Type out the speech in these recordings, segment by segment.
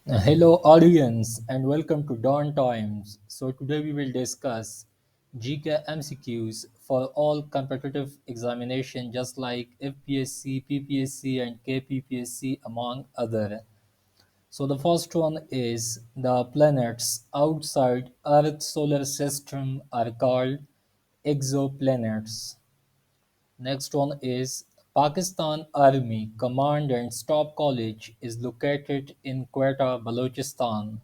Hello, audience, and welcome to Dawn Times. So, today we will discuss GK MCQs for all competitive examination, just like FPSC, PPSC, and KPPSC, among other. So, the first one is the planets outside Earth's solar system are called exoplanets. Next one is Pakistan Army Command and Staff College is located in Quetta, Balochistan,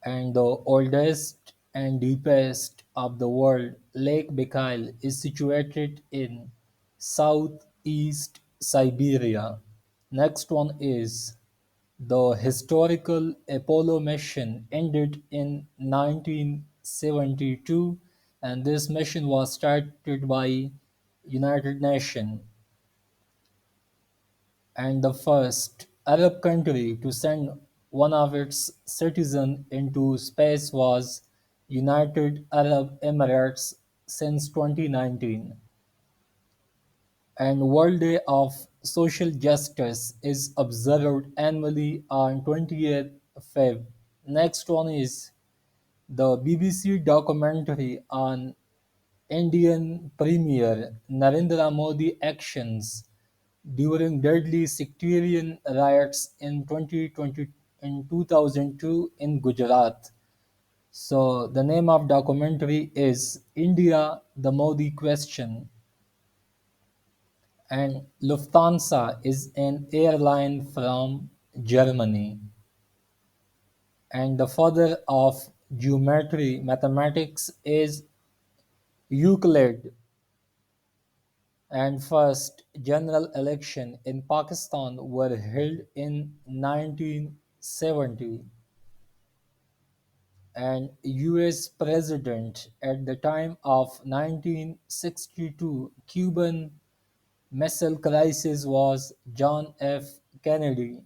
and the oldest and deepest of the world, Lake Baikal, is situated in southeast Siberia. Next one is the historical Apollo mission ended in 1972, and this mission was started by United Nations, and the first Arab country to send one of its citizens into space was United Arab Emirates since 2019. And World Day of Social Justice is observed annually on 20th Feb. Next one is the BBC documentary on Indian Premier Narendra Modi actions during deadly sectarian riots in 2020 in 2002 in Gujarat. So the name of documentary is India the Modi Question, and Lufthansa is an airline from Germany. And the father of geometry mathematics is Euclid. And first general election in Pakistan were held in 1970, and US president at the time of 1962 Cuban Missile Crisis was John F. Kennedy,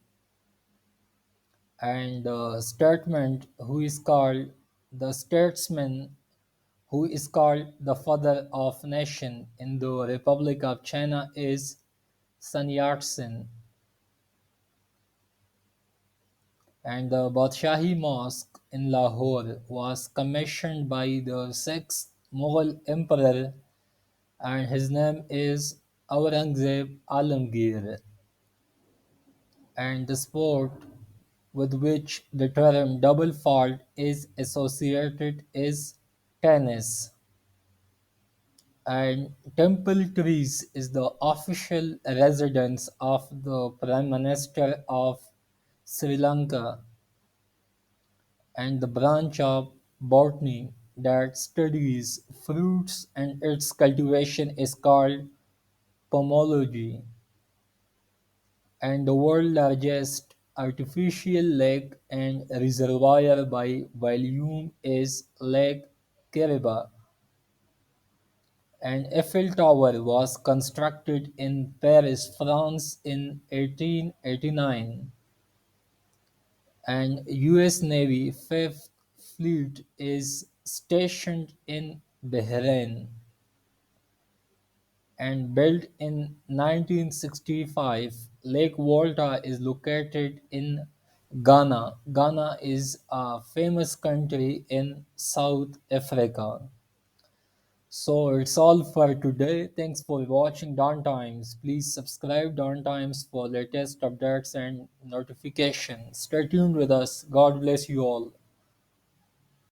and the statesman who is called the father of nation in the Republic of China is Sun Yat-sen. And the Badshahi Mosque in Lahore was commissioned by the sixth Mughal emperor, and his name is Aurangzeb Alamgir. And the sport with which the term double fault is associated is tennis. And Temple Trees is the official residence of the Prime Minister of Sri Lanka, and the branch of botany that studies fruits and its cultivation is called pomology. And the world's largest artificial lake and reservoir by volume is Lake Kariba. An Eiffel Tower was constructed in Paris, France in 1889, and US Navy Fifth Fleet is stationed in Bahrain, and built in 1965. Lake Volta is located in Ghana. Ghana is a famous country in South Africa. So it's all for today. Thanks for watching Dawn Times. Please subscribe Dawn Times for latest updates and notifications. Stay tuned with us. God bless you all.